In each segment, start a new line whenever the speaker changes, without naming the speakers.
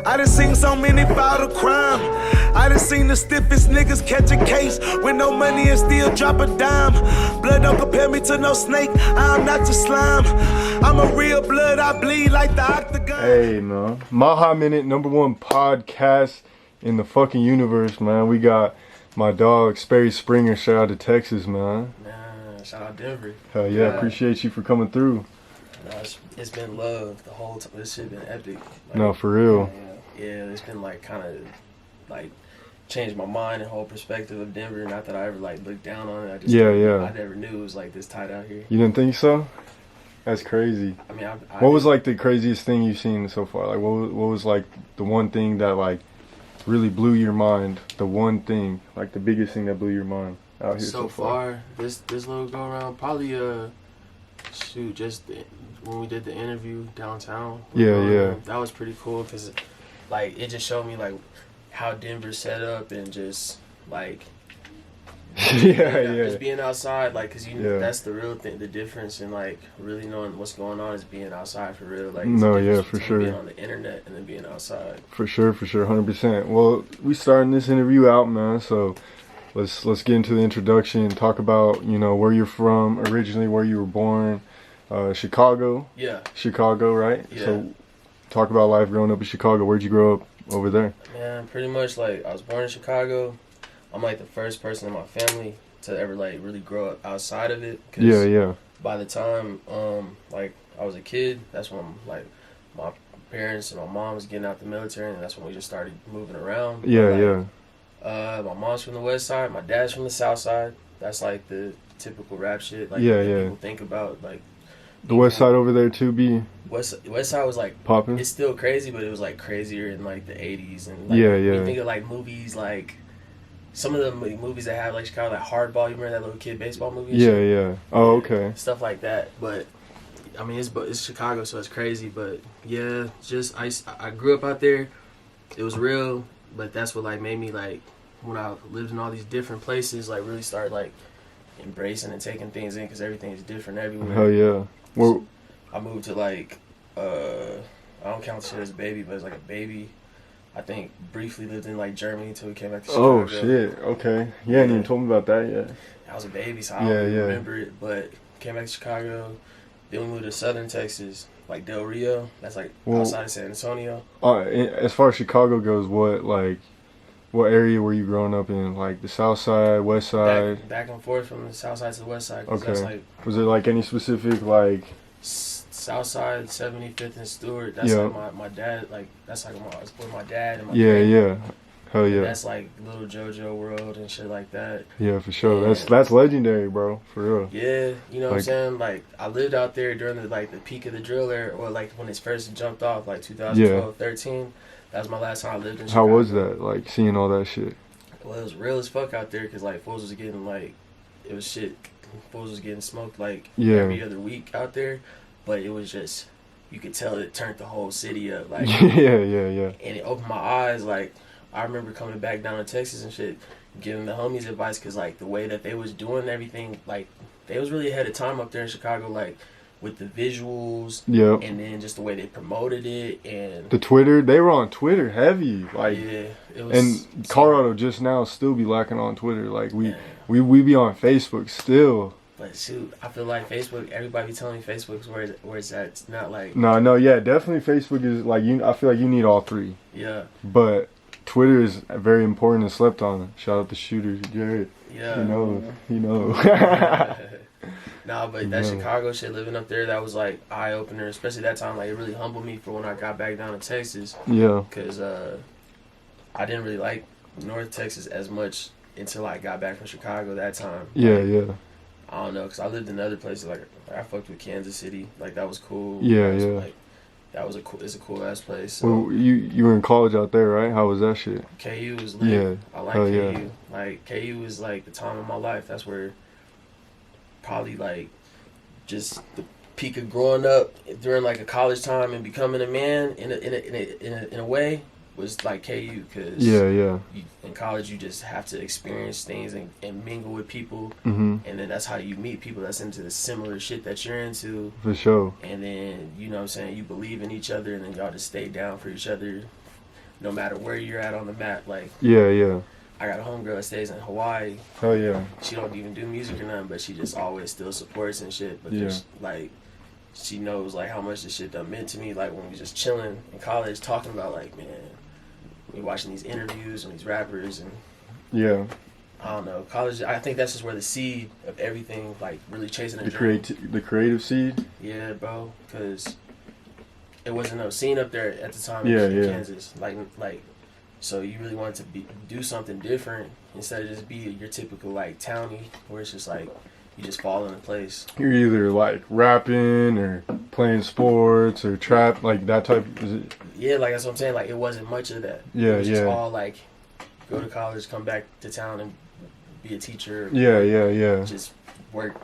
I done seen so many file the crime. I done seen the stiffest niggas catch a case with no money and still drop a dime. Blood don't compare me to no snake, I'm not your slime. I'm a real blood, I bleed like the octagon.
Hey man, Maha Minute, #1 podcast in the fucking universe, man. We got my dog Sperry Springer. Shout out to Texas, man.
Shout out Denver.
Hell yeah, appreciate you for coming through.
It's been love the whole time. This shit been epic. Like,
no, for real.
Yeah, it's been like kind of like changed my mind and whole perspective of Denver. Not that I ever like looked down on it. I just I never knew it was like this tight out here.
You didn't think so? That's crazy.
I mean,
what was like the craziest thing you've seen so far? Like, what was like the one thing that like really blew your mind? The one thing, like the biggest thing that blew your mind out here so far?
This little go around probably just when we did the interview downtown.
Yeah.
That was pretty cool because like it just showed me like how Denver's set up and just like just being outside, like, cause that's the real thing. The difference in like really knowing what's going on is being outside for real. Like,
for sure.
Being on the internet and then being outside.
For sure, 100%. Well, we starting this interview out, man. So let's get into the introduction and talk about where you're from originally, where you were born. Chicago.
Yeah.
Chicago, right?
Yeah.
So talk about life growing up in Chicago. Where'd you grow up over there?
Man, pretty much like I was born in Chicago. I'm like the first person in my family to ever like really grow up outside of it.
Yeah.
By the time like I was a kid, that's when like my parents and my mom was getting out the military, and that's when we just started moving around.
Yeah.
My mom's from the west side, my dad's from the south side. That's like the typical rap shit. Like people think about like
the west side over there too.
West side was like
popping.
It's still crazy, but it was like crazier in like the 80s and like you think of like movies like some of the movies that have like Chicago, like Hardball. You remember that little kid baseball movie?
Yeah. Oh, okay.
Stuff like that. But I mean, it's Chicago, so it's crazy. But yeah, just I grew up out there. It was real, but that's what like made me like when I lived in all these different places, like really start like embracing and taking things in because everything is different everywhere.
Hell yeah.
So I moved to like I don't count shit as a baby, but it's like a baby. I think briefly lived in like Germany until we came back to Chicago.
Oh shit! Okay, you hadn't even told me about that yet.
I was a baby, so I don't really remember it. But came back to Chicago. Then we moved to Southern Texas, like Del Rio. That's like outside of San Antonio.
As far as Chicago goes, what area were you growing up in? Like the South Side, West Side?
Back and forth from the South Side to the West Side.
Okay.
That's like,
was it like any specific like?
South Side, 75th and Stewart. That's like my dad. Like that's like where my dad and my
yeah. Hell yeah.
That's like Little JoJo World and shit like that.
Yeah, for sure. And that's legendary, bro. For real.
Yeah, you know what I'm saying? Like I lived out there during the peak of the drill era, or like when it first jumped off, like 2012, 13. That was my last time I lived in Chicago.
How was that? Like seeing all that shit?
Well, it was real as fuck out there because like fools was getting like it was shit. Fools was getting smoked like every other week out there. But it was just, you could tell it turned the whole city up. Like
yeah.
And it opened my eyes. Like, I remember coming back down to Texas and shit, giving the homies advice, because, like, the way that they was doing everything, like, they was really ahead of time up there in Chicago, like, with the visuals.
Yep.
And then just the way they promoted it. And
the Twitter, they were on Twitter heavy. Like,
yeah. It was,
and Colorado just now still be lacking on Twitter. Like, we be on Facebook still.
But shoot, I feel like Facebook. Everybody be telling me Facebook's where it's at. It's not like
definitely Facebook is like I feel like you need all three.
Yeah.
But Twitter is very important and slept on. Shout out to Shooters, Jared.
Yeah.
He knows.
Nah, but that Chicago shit, living up there, that was like eye opener. Especially that time, like it really humbled me for when I got back down to Texas.
Yeah.
Cause I didn't really like North Texas as much until I got back from Chicago that time.
Yeah.
I don't know, because I lived in other places, like I fucked with Kansas City, like that was cool.
Yeah.
Like, it's a cool ass place. So.
Well, you were in college out there, right? How was that shit?
KU was lit.
Yeah.
I like KU. Yeah. Like KU was like the time of my life. That's where probably like just the peak of growing up during like a college time and becoming a man in a way was like KU, because in college you just have to experience things and mingle with people, and then that's how you meet people that's into the similar shit that you're into.
For sure.
And then, you know what I'm saying, you believe in each other, and then y'all just stay down for each other no matter where you're at on the map. Like,
Yeah.
I got a homegirl that stays in Hawaii.
Hell yeah.
She don't even do music or nothing, but she just always still supports and shit. But
Yeah.
like, she knows like how much this shit done meant to me. Like when we just chilling in college, talking about like, man, we watching these interviews and these rappers and
Yeah.
I don't know, college. I think that's just where the seed of everything, like really chasing a dream.
The creative seed.
Yeah, bro, because it wasn't no scene up there at the time
Yeah,
in
yeah.
Kansas. Like, so you really wanted to do something different instead of just be your typical like townie, where it's just like you just fall into place.
You're either like rapping or playing sports or trap, like that type. Is it?
Yeah, like that's what I'm saying. Like it wasn't much of that.
Yeah,
it was just
yeah.
all like go to college, come back to town, and be a teacher.
Yeah.
Just work,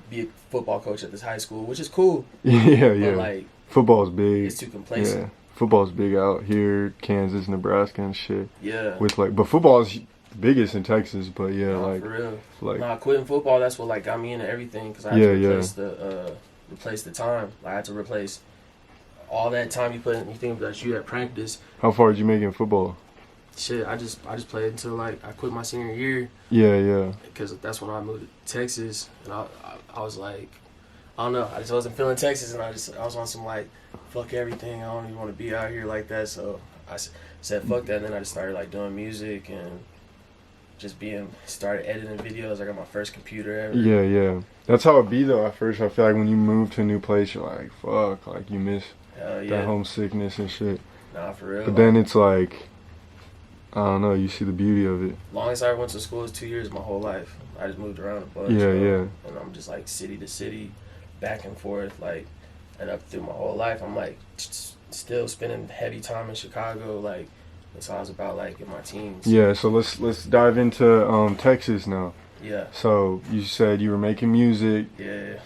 be a football coach at this high school, which is cool.
Yeah.
But like
Football's big.
it's too complacent.
Yeah. Football's big out here, Kansas, Nebraska, and shit.
Yeah.
With like, but football's biggest in Texas. But yeah,
Nah,
like,
for real.
like,
Nah, quitting football, that's what like got me into everything because I had to replace the time. Like, I had to replace all that time you put in. You think about you at practice.
how far did you make in football?
Shit, I just played until like I quit my senior year
Yeah.
because that's when I moved to Texas, and I was like, I don't know, I just wasn't feeling Texas, and I was on some like, fuck everything, I don't even want to be out here like that. So I said fuck that, and then I just started like doing music and just started editing videos. I got my first computer ever.
Yeah. That's how it be though. At first, I feel like when you move to a new place, you're like, fuck, like you miss
Hell yeah.
that homesickness and shit.
Nah, for real.
But then it's like, I don't know, you see the beauty of it.
Longest I ever went to school was 2 years, my whole life. I just moved around a bunch.
Yeah.
And I'm just like city to city, back and forth, like, and up through my whole life, I'm like still spending heavy time in Chicago, like, that's all I was about, like, in my teens.
Yeah, so let's dive into Texas now.
Yeah.
So you said you were making music.
Yeah.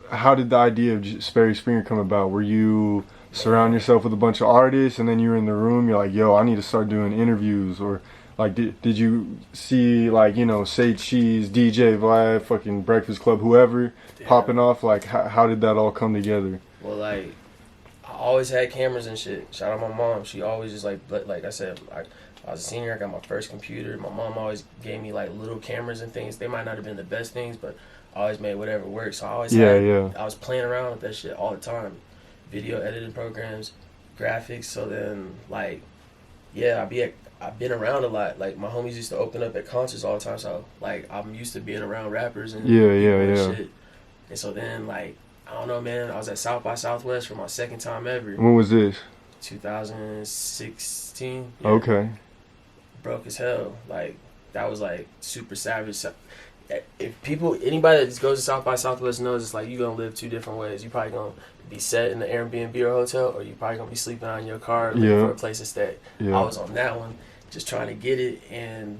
How did the idea of Sperry Springer come about? Were you surround yourself with a bunch of artists and then you were in the room, you're like, yo, I need to start doing interviews? Or like, did you see like, you know, Say Cheese, DJ Vlad, fucking Breakfast Club, whoever popping off? Like, how did that all come together?
Well, like, I always had cameras and shit. Shout out my mom. She always just like I said, I was a senior. I got my first computer. My mom always gave me like little cameras and things. They might not have been the best things, but I always made whatever work. So I always I was playing around with that shit all the time. Video editing programs, graphics. So then like, yeah, I've been around a lot. Like my homies used to open up at concerts all the time. So like I'm used to being around rappers and
Yeah.
shit. And so then like, I don't know, man. I was at South by Southwest for my second time ever.
When was this?
2016. Yeah.
Okay.
Broke as hell. Like that was like super savage. If anybody that goes to South by Southwest knows, it's like you're gonna live two different ways. You probably gonna be set in the Airbnb or hotel, or you probably gonna be sleeping out in your car looking for a place to stay.
Yeah.
I was on that one, just trying to get it, and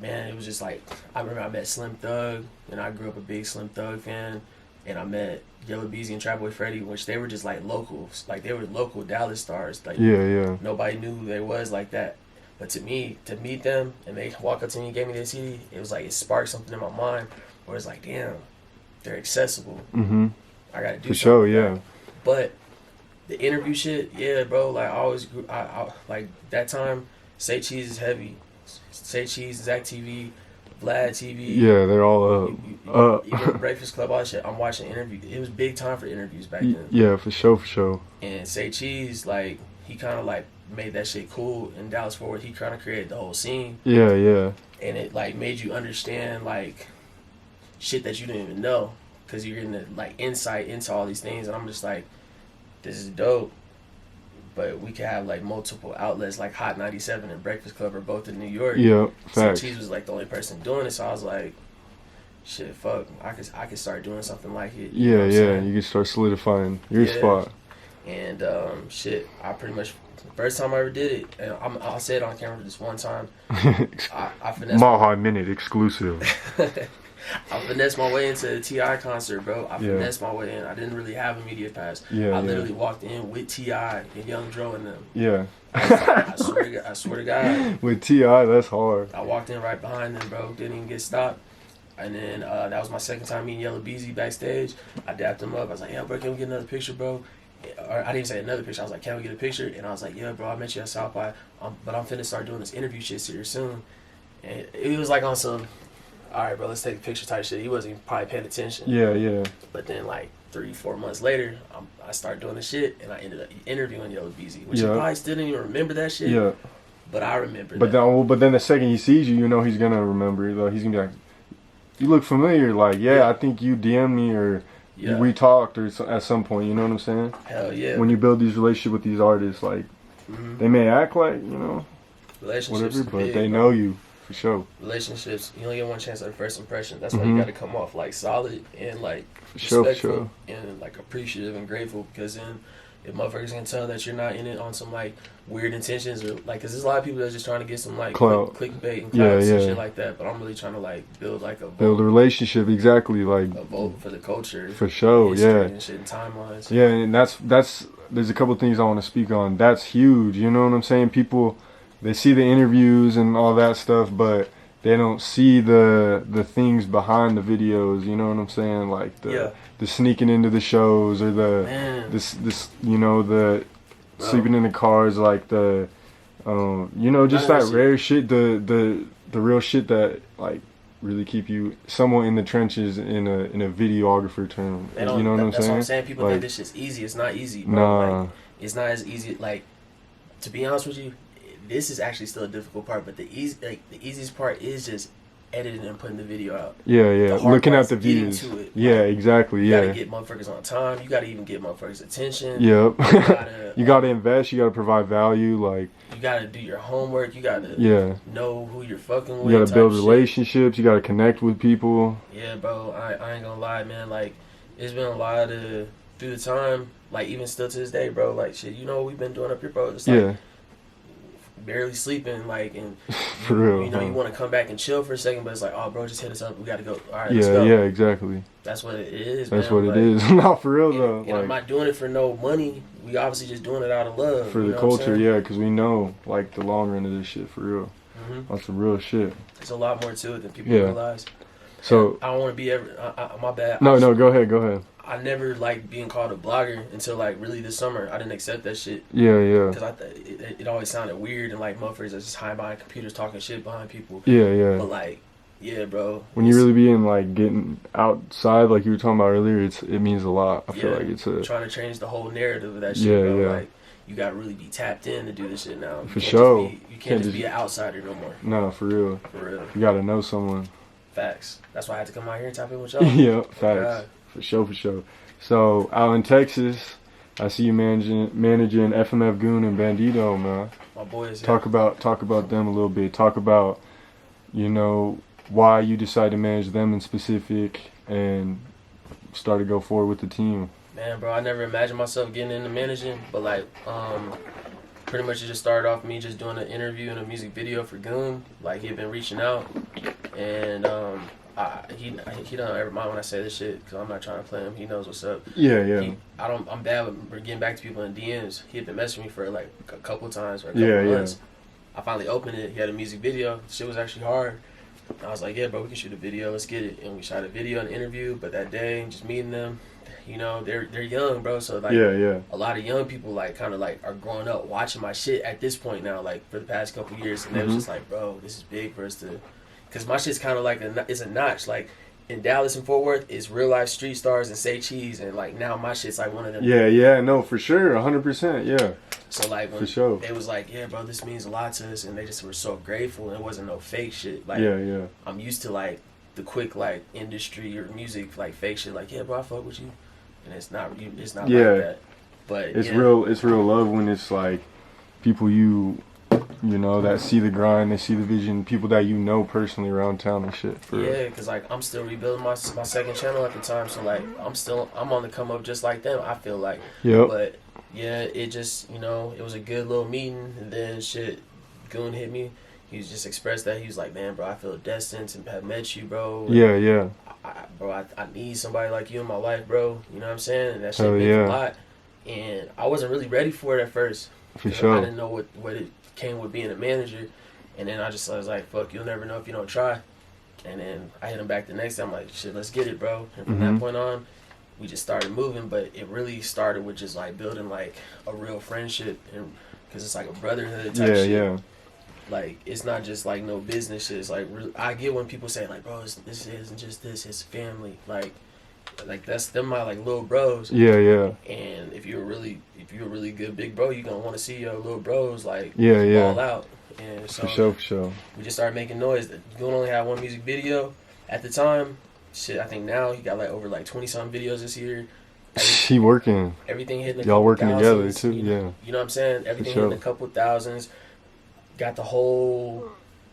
man, it was just like I remember I met Slim Thug, and I grew up a big Slim Thug fan, and I met Yellow Beezy and Trap Boy Freddy, which they were just like locals, like they were local Dallas stars. Like nobody knew who they was like that. But to me, to meet them and they walk up to me and gave me their CD, it was like it sparked something in my mind where it's like, damn, they're accessible.
Mm-hmm.
I gotta do
for
something.
sure, yeah.
But the interview shit, yeah, bro. Like I always grew, I like that time. Say Cheese is heavy. Say Cheese, Zach TV, Vlad TV.
Yeah, they're all up.
Even Breakfast Club, all that shit. I'm watching interviews. It was big time for interviews back then.
Yeah, for sure.
And Say Cheese, like he kind of like made that shit cool in Dallas Fort Worth. He kind of created the whole scene.
Yeah.
And it like made you understand like shit that you didn't even know because you're getting the like insight into all these things. And I'm just like, this is dope. But we could have like multiple outlets like Hot 97 and Breakfast Club are both in New York.
Yeah, facts.
So Cheese was like the only person doing it. So I was like, shit, fuck, I could start doing something like it. You know what I'm saying?
You can start solidifying your spot.
And shit, I pretty much the first time I ever did it, and I'll say it on camera this one time. I finessed
Mile High Minute exclusive.
I finessed my way into the T.I. concert, bro. I finessed my way in. I didn't really have a media pass. I literally walked in with T.I. and Young Dro and them.
Yeah.
I swear to God.
With T.I., that's hard.
I walked in right behind them, bro. Didn't even get stopped. And then that was my second time meeting Yellow Beezy backstage. I dapped him up. I was like, yeah, bro, can we get another picture, bro? or I didn't say another picture. I was like, can we get a picture? And I was like, yeah, bro, I met you at South by, but I'm finna start doing this interview shit here soon. And it was like on some, all right, bro, let's take a picture type shit. He wasn't even probably paying attention.
Yeah.
But then like 3-4 months later, I started doing the shit, and I ended up interviewing Yellow Beezy, which he probably still didn't even remember that shit.
Yeah.
But I remember
but
that.
But then the second he sees you, you know he's gonna remember. Though he's gonna be like, you look familiar. Like, I think you DM'd me or we talked or at some point. You know what I'm saying?
Hell yeah.
When you build these relationships with these artists, like they may act like, you know,
relationships,
whatever, but
big,
they know you for sure.
Relationships, you only get one chance at a first impression. That's why you got to come off like solid and like
For
respectful and like appreciative and grateful, because then if motherfuckers can tell that you're not in it on some like weird intentions or like, because there's a lot of people that's just trying to get some like clickbait and clouds and shit like that, but I'm really trying to like build like a
relationship, exactly, like
a vote for the culture
for sure,
and shit and timelines.
Yeah, and that's there's a couple of things I want to speak on. That's huge, you know what I'm saying? People, they see the interviews and all that stuff, but they don't see the things behind the videos, you know what I'm saying? Like the sneaking into the shows or this you know, the sleeping in the cars, like the you know, just that rare shit, the real shit that like really keep you somewhat in the trenches in a videographer term. You know what I'm saying?
That's what I'm saying. People think this shit's easy. It's not easy, bro.
Nah.
Like, it's not as easy. Like, to be honest with you, this is actually still a difficult part, but the easiest part is just editing and putting the video out.
Yeah. Looking at the views. Yeah, exactly.
You gotta get motherfuckers on time. You gotta even get motherfuckers' attention.
Yep. You gotta invest. You gotta provide value. Like,
you gotta do your homework. You gotta know who you're fucking with.
You gotta build relationships. You gotta connect with people.
Yeah, bro. I ain't gonna lie, man. Like, it's been a lot of through the time. Like, even still to this day, bro. Like, shit. You know what we've been doing up here, bro? It's like, barely sleeping, like, and
for real,
you know, you want to come back and chill for a second, but it's like, oh, bro, just hit us up. We got to go. All right, let's go.
Yeah, exactly.
That's what it is.
That's what it is. Not for real though.
And I'm not doing it for no money. We obviously just doing it out of love
for the culture. Yeah, because we know like the long run of this shit for real. On some real shit.
There's a lot more to it than people realize.
So
and I don't want to be ever. My bad.
No, go ahead.
I never liked being called a blogger until like really this summer. I didn't accept that shit.
Yeah.
Because it always sounded weird and like motherfuckers are just hiding behind computers talking shit behind people.
Yeah.
But like, yeah, bro.
When you really be in like getting outside, like you were talking about earlier, it means a lot. I feel like it's
trying to change the whole narrative of that shit, bro. Like, you gotta really be tapped in to do this shit now.
For sure.
You can't just be an outsider no more.
No, for real. You gotta know someone.
Facts. That's why I had to come out here and tap in with y'all.
Yeah, facts. For sure. So out in Texas, I see you managing FMF Goon and Bandito, man.
My boys.
Talk about them a little bit. Talk about, you know, why you decided to manage them in specific and start to go forward with the team.
Man, bro, I never imagined myself getting into managing, but like, pretty much it just started off me just doing an interview and a music video for Goon. Like, he had been reaching out, and he don't ever mind when I say this shit, because I'm not trying to play him. He knows what's up.
Yeah.
I'm bad with getting back to people in DMs. He had been messaging me for like a couple times or a couple months. I finally opened it. He had a music video. Shit was actually hard. I was like, yeah, bro, we can shoot a video. Let's get it. And we shot a video and interview. But that day, just meeting them, you know, they're young, bro. So like, a lot of young people like kind of like are growing up watching my shit at this point now, like for the past couple years, and they was just like, bro, this is big for us to, because my shit's kind of like it's a notch. Like in Dallas and Fort Worth, it's real life street stars and Say Cheese, and like now my shit's like one of them.
Yeah, no, for sure, 100%, yeah.
So like when
for sure.
They was like, yeah, bro, this means a lot to us, and they just were so grateful, and it wasn't no fake shit. Like I'm used to like the quick like industry or music like fake shit. Like, yeah, bro, I fuck with you. And it's not like that. But
it's real love when it's like people you know that see the grind, they see the vision, people that you know personally around town and shit.
Because like I'm still rebuilding my second channel at the time, so like I'm on the come up just like them, I feel like. But yeah, it just, you know, it was a good little meeting, and then shit, Goon hit me. He just expressed that. He was like, man, bro, I feel destined to have met you, bro.
Yeah.
I need somebody like you in my life, bro. You know what I'm saying? And that shit meant a lot. And I wasn't really ready for it at first.
For sure.
I didn't know what it came with being a manager. And then I was like, fuck, you'll never know if you don't try. And then I hit him back the next time, like, shit, let's get it, bro. And from that point on, we just started moving. But it really started with just like building like a real friendship, and because it's like a brotherhood type shit.
Yeah.
Like, it's not just like no business shit. It's like, I get when people say like, bro, this isn't just this, it's family. Like that's them, my like little bros.
Yeah.
And if you're a really good big bro, you're gonna want to see your little bros like
Yeah.
all out. And so
For sure.
we just started making noise. You only had one music video at the time. Shit, I think now he got like over like 20-something videos this year.
He working.
Everything hitting a
Y'all
couple
working together
thousands,
too.
you know, you know what I'm saying? Everything hitting a couple thousands. Got the whole,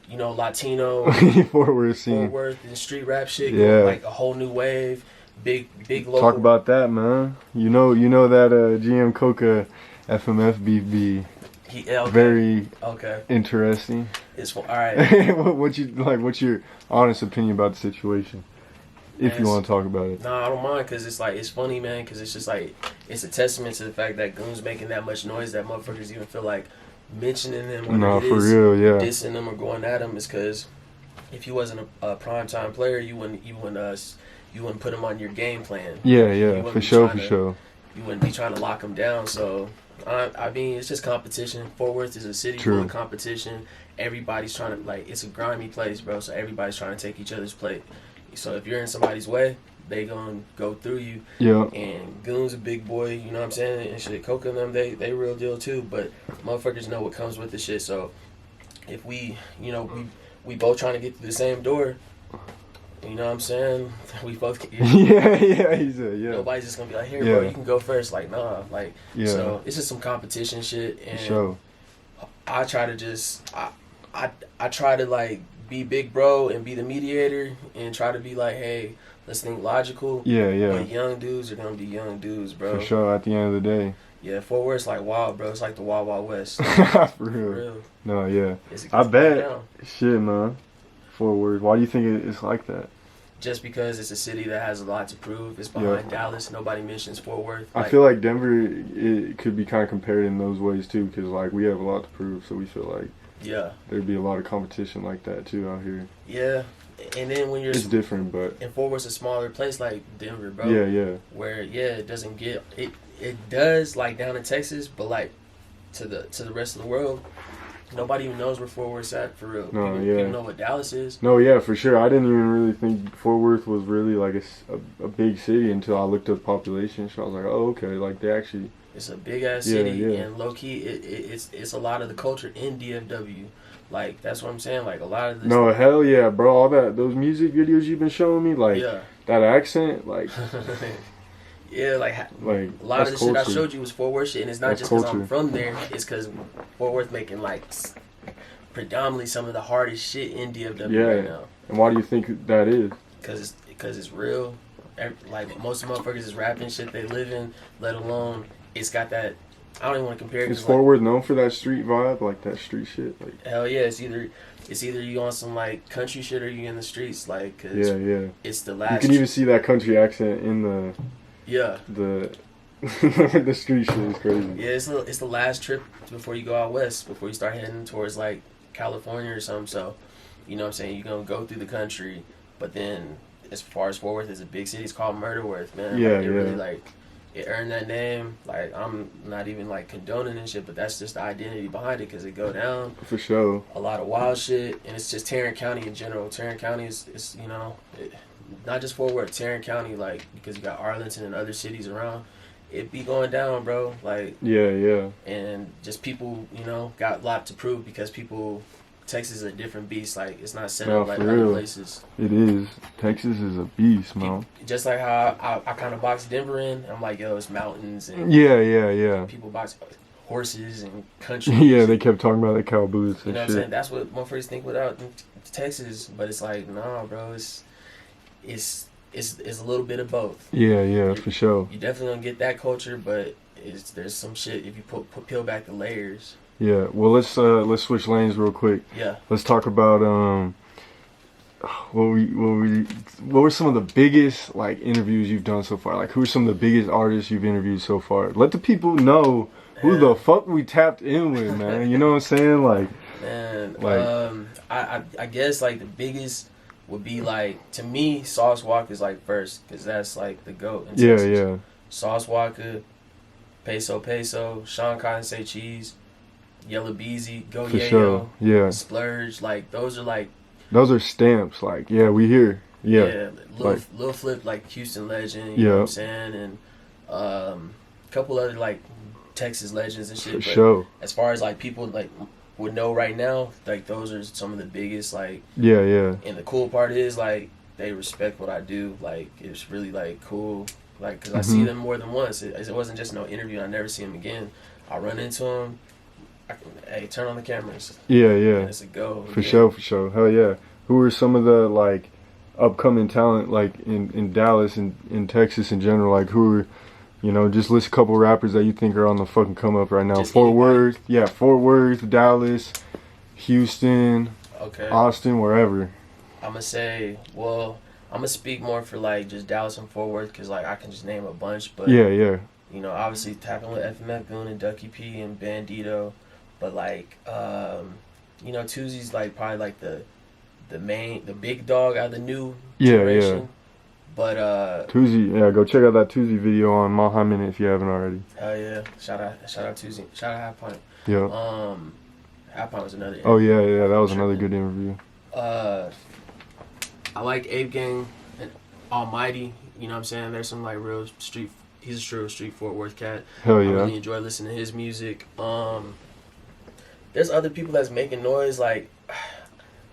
Latino
Fort Worth scene.
Fort Worth and street rap shit.
Yeah.
Going, like a whole new wave. Big local.
Talk about that, man. You know that GM Coca FMFBB. Very interesting.
It's all right.
What's your honest opinion about the situation? If you want to talk about it.
Nah, I don't mind, because it's like, it's funny, man, because it's just like, it's a testament to the fact that Goon's making that much noise that motherfuckers even feel like mentioning him when
for real, yeah.
dissing him or going at him. Is because if he wasn't a primetime player, you wouldn't put him on your game plan.
Yeah, for sure.
You wouldn't be trying to lock him down. So I mean, it's just competition. Fort Worth is a city full of competition. Everybody's trying to, like, it's a grimy place, bro. So everybody's trying to take each other's plate. So if you're in somebody's way, they gonna go through you.
Yeah.
And Goon's a big boy, you know what I'm saying? And shit, Coca and them, they real deal too. But motherfuckers know what comes with the shit. So if we both trying to get through the same door, you know what I'm saying? We both.
Yeah. He said, yeah.
Nobody's just gonna be like, here, bro, you can go first. Like, nah, like.
Yeah.
So it's just some competition shit, and
sure.
I try to just I try to like be big bro and be the mediator and try to be like, hey, let's think logical.
Yeah.
But young dudes are gonna be young dudes, bro.
For sure. At the end of the day.
Yeah, Fort Worth's like wild, bro. It's like the Wild Wild West.
For real. No, yeah. I bet. Shit, man. Fort Worth. Why do you think it's like that?
Just because it's a city that has a lot to prove. It's behind Dallas. Nobody mentions Fort Worth.
I feel like Denver, it could be kind of compared in those ways too, because like we have a lot to prove, so we feel like there'd be a lot of competition like that too out here.
Yeah, and then when you're
it's different, but
and Fort Worth's a smaller place like Denver, bro.
Yeah.
Where it doesn't get it. It does like down in Texas, but like to the rest of the world. Nobody even knows where Fort Worth's at, for real.
No,
people know what Dallas is.
No, yeah, for sure. I didn't even really think Fort Worth was really like a big city until I looked up population. So I was like, oh, okay, like they actually.
It's a big ass city, and low key, it's a lot of the culture in DFW. Like, that's what I'm saying. Like, a lot of this.
No, hell yeah, bro. All those music videos you've been showing me, like that accent, like.
Yeah, like a lot of the shit I showed you was Fort Worth shit, and it's not just because I'm from there. It's because Fort Worth making like predominantly some of the hardest shit in DFW right now.
And why do you think that is?
Because it's real. Like, most motherfuckers is rapping shit they live in, let alone it's got that. I don't even want to compare it.
Is Fort Worth known for that street vibe, like that street shit? Like,
hell yeah, it's either you on some like country shit or you in the streets, like. Cause it's the last.
You can even see that country accent in the.
Yeah.
The street shit is crazy.
Yeah, it's the last trip before you go out west, before you start heading towards like California or something. So, you know what I'm saying? You're gonna go through the country, but then as far as Fort Worth is a big city, it's called Murderworth, man.
Yeah,
like, it really like it earned that name. Like, I'm not even like condoning and shit, but that's just the identity behind it, because it go down.
For sure.
A lot of wild shit, and it's just Tarrant County in general. Tarrant County is not just Fort Worth, Tarrant County, like, because you got Arlington and other cities around, it be going down, bro. Like,
yeah.
And just people, got a lot to prove, because Texas is a different beast. Like, it's not set up like other places.
It is. Texas is a beast, man.
Just like how I kind of box Denver in. I'm like, yo, it's mountains and
yeah.
People box horses and country.
Yeah, they kept talking about the cow boots and
you know
shit.
What I'm saying? That's what motherfuckers think without Texas, but it's like, nah, bro, it's a little bit of both.
Yeah, for sure.
You definitely don't get that culture, but there's some shit if you peel back the layers.
Yeah. Well, let's switch lanes real quick.
Yeah.
Let's talk about what were some of the biggest like interviews you've done so far? Like, who are some of the biggest artists you've interviewed so far? Let the people know who the fuck we tapped in with, man. You know what I'm saying? Like,
man, I guess like the biggest would be like, to me, Sauce Walka is like first, because that's like the GOAT in
Yeah,
Texas.
yeah.
Sauce Walka, Peso, Sean Cotton Say Cheese, Yellow Beezy, Go
For
Yayo,
sure. Yeah.
Splurge, like those are like,
Those are stamps. Like, yeah, we here. Yeah.
Lil Flip, like Houston legend, you
Yeah.
know what I'm saying, and a couple other like Texas legends and shit.
For
But
sure.
as far as like people like would know right now, like those are some of the biggest, like,
Yeah, yeah.
and the cool part is like they respect what I do. Like it's really like cool, like because I see them more than once. It wasn't just no interview. I never see them again. I run into them. Hey, turn on the cameras.
Yeah,
And
yeah.
it's a go.
For sure, for sure. Hell yeah. Who are some of the like upcoming talent like in Dallas and in Texas in general? Like who are, you know, just list a couple rappers that you think are on the fucking come up right now.
Just
Fort
anybody.
Worth, yeah, Fort Worth, Dallas, Houston,
Okay.
Austin, wherever.
I'm gonna say, well, I'm gonna speak more for like just Dallas and Fort Worth because like I can just name a bunch, but
Yeah, yeah.
you know, obviously tapping with FMF Goon and Ducky P and Bandito, but like, you know, Tuesday's like probably like the big dog out of the new generation.
Yeah.
But
Tuesday, yeah, go check out that Tuesday video on Mile Minute if you haven't already.
hell yeah, shout out Tuesday, shout out Half Pint.
Yeah.
Half Pint was another.
Oh yeah, yeah, that was another good interview.
I like Ape Gang and Almighty. You know what I'm saying? There's some like real street. He's a true street Fort Worth cat.
Hell
I
yeah.
really enjoy listening to his music. There's other people that's making noise. Like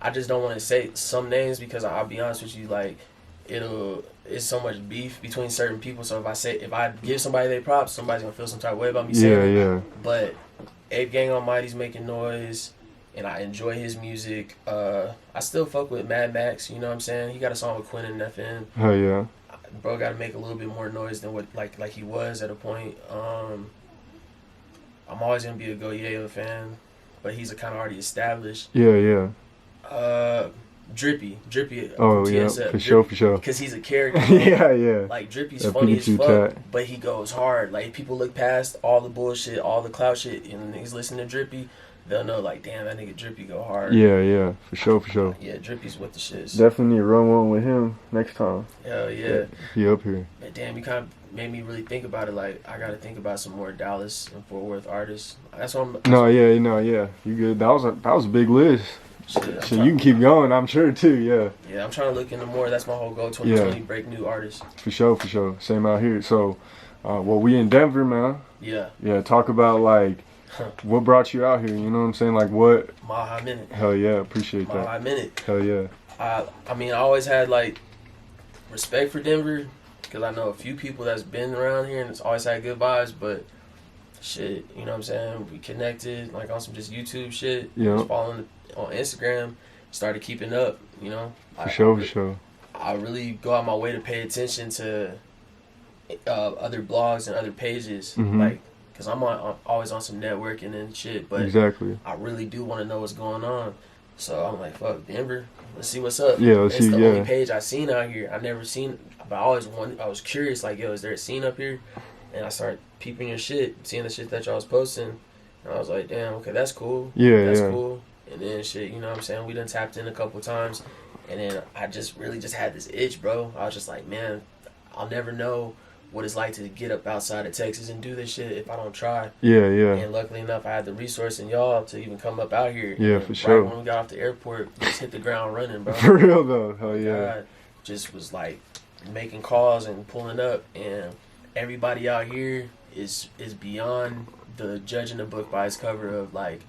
I just don't want to say some names because I'll be honest with you. Like it's so much beef between certain people. So if I give somebody their props, somebody's gonna feel some type of way about me saying
Yeah,
it.
yeah.
But Ape Gang Almighty's making noise, and I enjoy his music. I still fuck with Mad Max. You know what I'm saying? He got a song with Quinn and FN.
Hell yeah.
Bro got to make a little bit more noise than what like he was at a point. I'm always gonna be a Go Yayo fan, but he's a kind of already established.
Yeah, yeah.
Drippy.
Oh
from
yeah,
TSF.
for sure, for sure.
Because he's a character.
Yeah, yeah.
Like Drippy's
That
funny as
Pikachu
fuck,
tat.
but he goes hard. Like people look past all the bullshit, all the clout shit, and niggas listen to Drippy, they'll know like, damn, that nigga Drippy go hard.
Yeah, yeah, for sure, for sure.
Yeah, Drippy's with the shits.
Definitely need to run one with him next time.
Hell yeah.
He up here.
But damn, you kind of made me really think about it. Like I got to think about some more Dallas and Fort Worth artists. That's what I'm.
No, yeah, no, yeah. You good? That was a big list.
Shit,
So you can keep going, I'm sure too. Yeah.
Yeah, I'm trying to look into more. That's my whole goal. 2020, break new artists.
For sure, for sure. Same out here. So, well, we in Denver, man.
Yeah.
Yeah. Talk about like what brought you out here. You know what I'm saying? Like what?
Mile High Minute.
Hell yeah, appreciate
Mile
that.
High Minute.
Hell yeah.
I mean, I always had like respect for Denver because I know a few people that's been around here and it's always had good vibes. But shit, you know what I'm saying? We connected like on some just YouTube shit.
Yeah.
Just following on Instagram. Started keeping up. You know.
For sure.
I really go out my way to pay attention to other blogs and other pages, like, cause I'm always on some networking and shit. But
Exactly.
I really do want to know what's going on. So I'm like, fuck Denver, let's see what's up.
Yeah, let's
it's
see.
the
Yeah.
only page I seen out here. I never seen, but I was curious, like, yo, is there a scene up here? And I started peeping your shit, seeing the shit that y'all was posting, and I was like, damn, okay, that's cool.
Yeah,
That's
yeah.
cool. And then shit, you know what I'm saying? We done tapped in a couple times. And then I just really just had this itch, bro. I was just like, man, I'll never know what it's like to get up outside of Texas and do this shit if I don't try.
Yeah, yeah.
And luckily enough, I had the resource in y'all to even come up out here.
Yeah,
and
for sure.
Right when we got off the airport, just hit the ground running, bro.
For real though. Hell yeah.
God, just was like making calls and pulling up. And everybody out here is beyond the judging the book by its cover of like,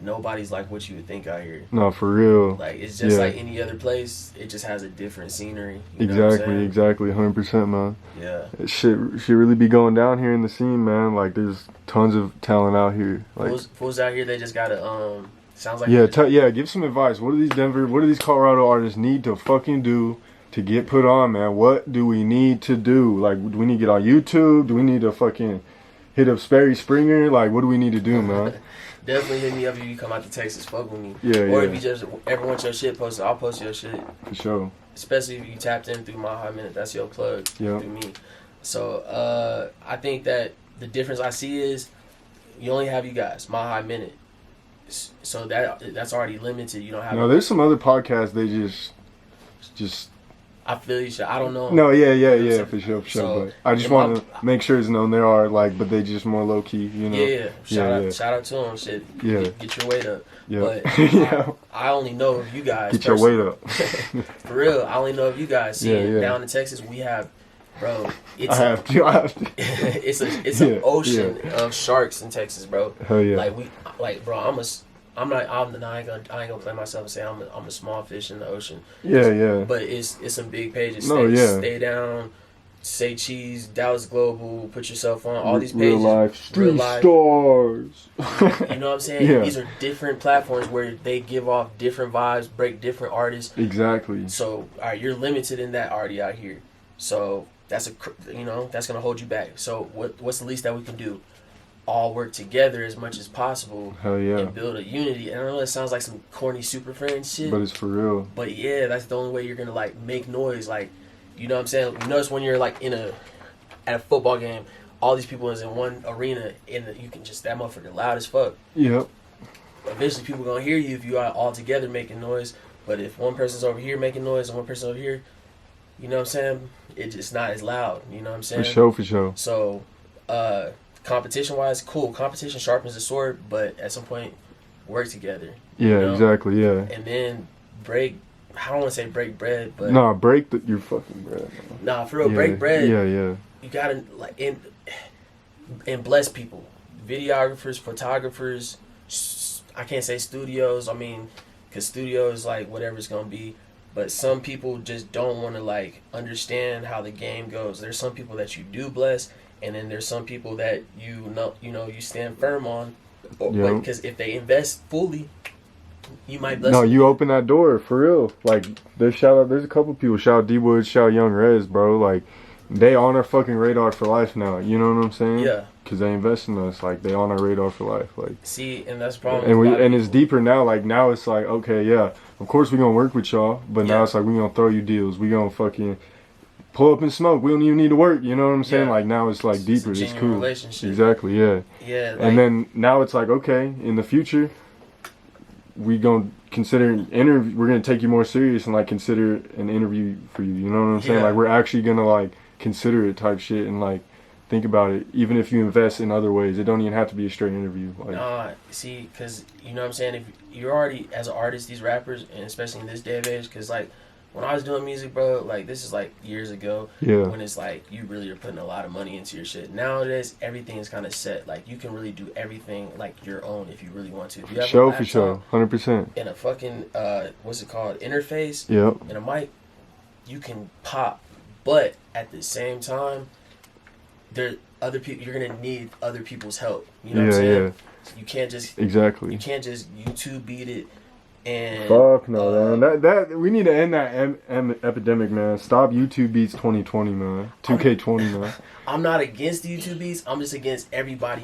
nobody's like what you would think out here.
No, for real.
Like it's just
Yeah.
like any other place. It just has a different scenery. You know what I'm saying?
Exactly. 100%, man.
Yeah.
Shit really be going down here in the scene, man. Like there's tons of talent out here. Like
Fools out here, they just gotta sounds like
yeah,
they just-
give some advice. What do these Colorado artists need to fucking do to get put on, man? What do we need to do? Like, do we need to get on YouTube? Do we need to fucking hit up Sperry Springer? Like, what do we need to do, man?
Definitely hit me up if you come out to Texas, fuck with me.
Yeah,
or
yeah.
if you just ever want your shit posted, I'll post your shit.
For sure.
Especially if you tapped in through my High Minute, that's your plug
Yep.
through me. So I think that the difference I see is you only have you guys, my High Minute. So that's already limited. You don't have
No, there's some other podcasts they just just.
I feel you. I don't know.
No, yeah,
You know what I'm saying?
for sure.
So,
but I just
in my-
want to make sure it's known there are like, but they just more low key, you know.
Yeah, shout out to them. Shit,
Yeah.
get your weight up.
Yeah.
But
Yeah.
I only know of you guys.
Get your weight up.
For real, I only know of you guys. See,
Yeah.
down in Texas, we have, bro. It's
I have to.
it's
Yeah,
an ocean of sharks in Texas, bro.
Hell yeah.
Bro. I ain't gonna play myself and say I'm a small fish in the ocean.
Yeah.
But it's some big pages.
No, yeah.
Stay down, Say Cheese, Dallas Global, put yourself on all these pages.
Real life, street
Real life.
stars.
You know what I'm saying?
Yeah.
These are different platforms where they give off different vibes, break different artists.
Exactly.
So, all right, you're limited in that already out here. So that's that's gonna hold you back. So what's the least that we can do? All work together as much as possible.
Hell yeah.
And build a unity. And I know that sounds like some corny super friend shit.
But it's for real.
But yeah, that's the only way you're gonna like make noise. Like, you know what I'm saying? You notice when you're like at a football game, all these people is in one arena, and you can just that motherfucker loud as fuck.
Yep.
Eventually, people gonna hear you if you are all together making noise. But if one person's over here making noise and one person over here, you know what I'm saying? It's just not as loud. You know what I'm saying?
For sure.
So, competition wise, cool. Competition sharpens the sword, but at some point, work together.
Yeah,
you know?
exactly. Yeah.
And then break. I don't want to say break bread, but
Nah, break your fucking bread. Man.
Nah, for real, break bread.
Yeah.
You gotta like and bless people, videographers, photographers. I can't say studios. I mean, cause studios like whatever it's gonna be. But some people just don't want to like understand how the game goes. There's some people that you do bless, and then there's some people that you stand firm on. Because if they invest fully, you might bless.
No,
them.
you open that door for real. Like there's a couple people. Shout out D Wood, shout out Young Rez, bro. Like they on our fucking radar for life now. You know what I'm saying?
Yeah.
Cause they invest in us. Like they on our radar for life. Like
see, and that's the problem.
And it's deeper now. Like now it's like okay, yeah. Of course we gonna work with y'all, but now it's like we gonna throw you deals. We gonna fucking pull up and smoke. We don't even need to work. You know what I'm saying?
Yeah.
Like now it's like deeper. It's cool.
Relationship.
Exactly. Yeah.
Yeah. Like,
and then now it's like okay, in the future, we gonna consider we're gonna take you more serious and like consider an interview for you. You know what I'm saying? Like we're actually gonna like consider it type shit and like think about it. Even if you invest in other ways, it don't even have to be a straight interview. Like,
nah, see, because you know what I'm saying. If you're already as an artist, these rappers, and especially in this day of age, because like when I was doing music, bro, like this is like years ago.
Yeah.
When it's like you really are putting a lot of money into your shit. Nowadays, everything is kind of set. Like you can really do everything like your own if you really want to. If you have
for sure, 100%.
And a fucking what's it called, interface.
Yep.
And a mic, you can pop. But at the same time, there other people. You're gonna need other people's help. You know what I'm saying?
Yeah.
You can't just
exactly.
You can't just YouTube beat it. And
fuck no, man. That we need to end that epidemic, man. Stop YouTube beats 2020, man. 2K20, man.
I'm not against the YouTube beats. I'm just against everybody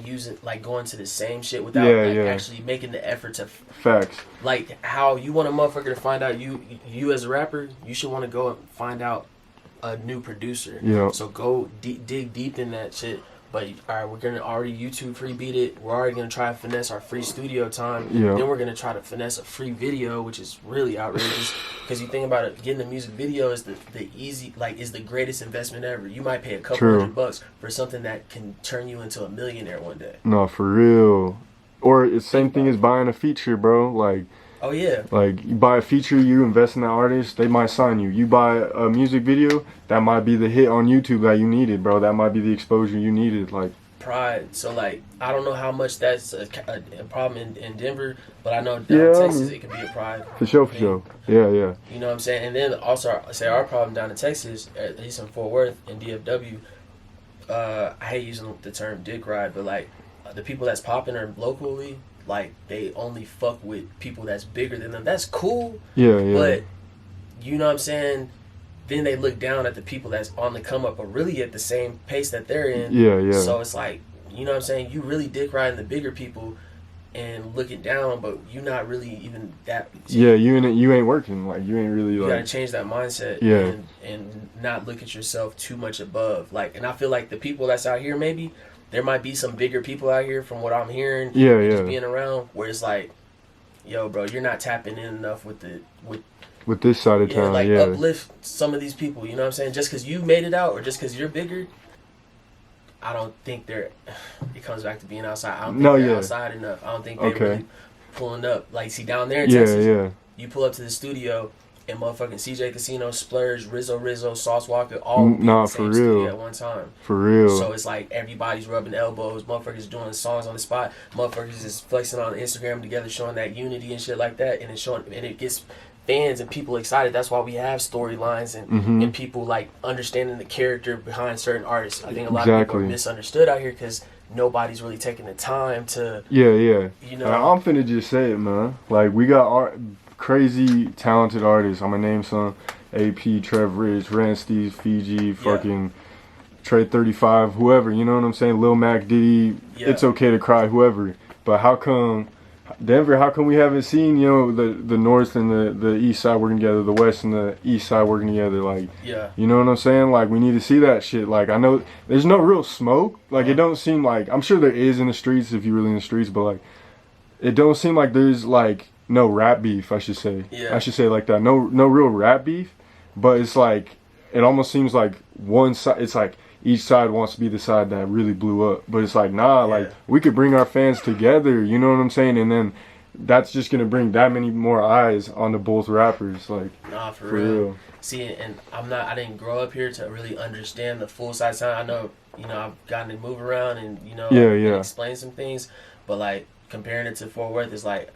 going to the same shit without actually making the effort to.
Facts. Like
how you want a motherfucker to find out you as a rapper, you should want to go and find out a new producer.
Yeah.
So go dig deep in that shit. But all right, we're gonna already YouTube free beat it. We're already gonna try to finesse our free studio time.
Yeah.
Then we're gonna try to finesse a free video, which is really outrageous. Because you think about it, getting a music video is the easy, is the greatest investment ever. You might pay a couple $100 for something that can turn you into a millionaire one day.
No, for real. Or it's same thing as buying a feature, bro. Like.
Oh yeah.
Like you buy a feature, you invest in that artist, they might sign you. You buy a music video, that might be the hit on YouTube that you needed, bro. That might be the exposure you needed. Like
pride. So like I don't know how much that's a problem in Denver, but I know down in Texas it could be a pride.
For sure. Yeah.
You know what I'm saying? And then also say our problem down in Texas, at least in Fort Worth in DFW. I hate using the term dick ride, but like the people that's popping are locally. Like, they only fuck with people that's bigger than them. That's cool.
Yeah.
But, you know what I'm saying? Then they look down at the people that's on the come up, but really at the same pace that they're in.
Yeah.
So it's like, you know what I'm saying? You really dick riding the bigger people and looking down, but you're not really even that.
Yeah, you ain't working. Like, you ain't really
You gotta change that mindset.
Yeah.
And not look at yourself too much above. Like, and I feel like the people that's out here, maybe, there might be some bigger people out here from what I'm hearing. Just being around where it's like, yo, bro, you're not tapping in enough with
with this side of town, yeah.
Uplift some of these people, you know what I'm saying? Just because you made it out or just because you're bigger, I don't think it comes back to being outside. I don't think they're outside enough. I don't think they're really pulling up. Like, see, down there in Texas, you pull up to the studio and motherfucking CJ Casino, Splurge, Rizzo, Sauce Walka, all be in the same studio at one time.
For real.
So it's like everybody's rubbing elbows, motherfuckers doing songs on the spot, motherfuckers is flexing on Instagram together, showing that unity and shit like that, and it gets fans and people excited. That's why we have storylines and people like understanding the character behind certain artists. I think a lot of people are misunderstood out here because nobody's really taking the time to. You know,
I'm finna just say it, man. Like, we got crazy talented artists. I'm gonna name some: AP, Trev Rich, Ransteez, Fiji, fucking Trey 35, whoever. You know what I'm saying? Lil Mac, Diddy. It's Okay to Cry, whoever. But how come Denver? How come we haven't seen, you know, the North and the East Side working together, the West and the East Side working together? Like, you know what I'm saying? Like, we need to see that shit. Like, I know there's no real smoke. Like, it don't seem like, I'm sure there is in the streets if you're really in the streets, but like, it don't seem like there's like no rap beef. I should say. I should say it like that. No real rap beef, but it's like, it almost seems like one side. It's like each side wants to be the side that really blew up, but it's like, nah, like, we could bring our fans together, you know what I'm saying? And then that's just gonna bring that many more eyes onto both rappers. Like,
nah, for real. See, and I didn't grow up here to really understand the full side sound. I know, you know, I've gotten to move around and, you know, and explain some things, but like comparing it to Fort Worth is like,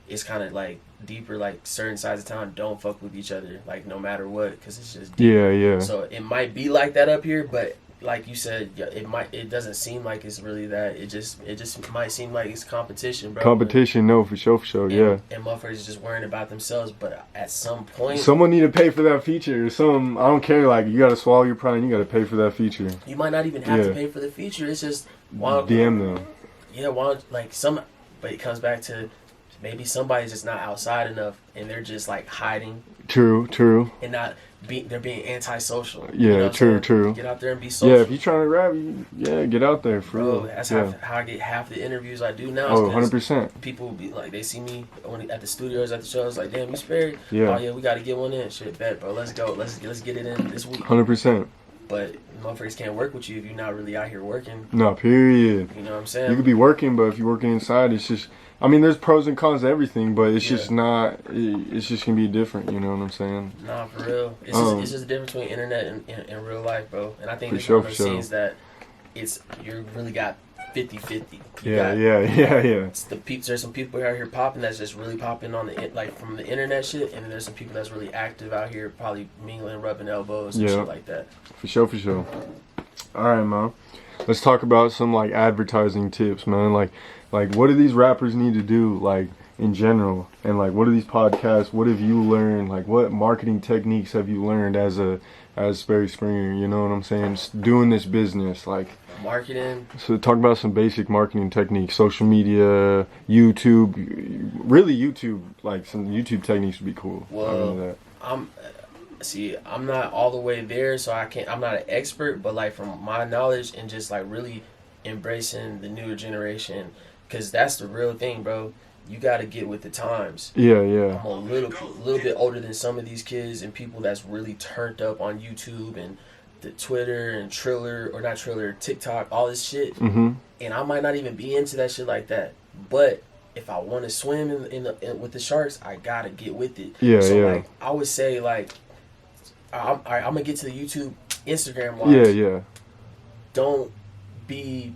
it's kind of like deeper. Like, certain sides of town don't fuck with each other, like, no matter what, because it's just deep. So it might be like that up here, but like you said, it doesn't seem like it's really that. It just might seem like it's competition, bro.
Competition, no, for sure,
and motherfuckers is just worrying about themselves. But at some point,
someone need to pay for that feature. I don't care. Like, you gotta swallow your pride. You gotta pay for that feature.
You might not even have to pay for the feature. It's just
DM them.
Yeah, but it comes back to maybe somebody's just not outside enough, and they're just like hiding. True. And they're being antisocial.
Yeah,
you know
true.
Get out there and be social.
Yeah, if you're trying to rap, get out there, for real.
That's how I get half the interviews I do now.
Oh, 100%.
People will be like, they see me at the studios, at the shows, like, damn, you Sperry?
Yeah.
Oh, yeah, we got to get one in. Shit, bet, bro. Let's go. Let's get it in this week.
100%.
But motherfuckers can't work with you if you're not really out here working.
No, period.
You know what I'm saying?
You could be working, but if you're working inside, it's just, I mean, there's pros and cons to everything, but it's just not, it's just going to be different, you know what I'm saying?
Nah, for real. It's just the difference between internet and real life, bro. And I think it's one of those things that you really got 50-50.
Yeah.
There's some people out here popping that's just really popping on from the internet shit, and then there's some people that's really active out here, probably mingling, rubbing elbows and shit like that. For
sure. All right, man. Let's talk about some like advertising tips, man. Like what do these rappers need to do, like, in general? And like, what are these podcasts? What have you learned? Like, what marketing techniques have you learned as Sperry Springer? You know what I'm saying? Just doing this business, like
marketing. So
talk about some basic marketing techniques, social media, YouTube, really YouTube. Like, some YouTube techniques would be cool.
Well, I'm not all the way there, so I'm not an expert, but like, from my knowledge and just like really embracing the newer generation, because that's the real thing, bro. You got to get with the times.
Yeah.
I'm a little bit older than some of these kids and people that's really turned up on YouTube and the Twitter and TikTok, all this shit.
Mm-hmm.
And I might not even be into that shit like that, but if I want to swim with the sharks, I gotta get with it. Like, I would say, like, I'm gonna get to the YouTube, Instagram watch.
Yeah.
Don't be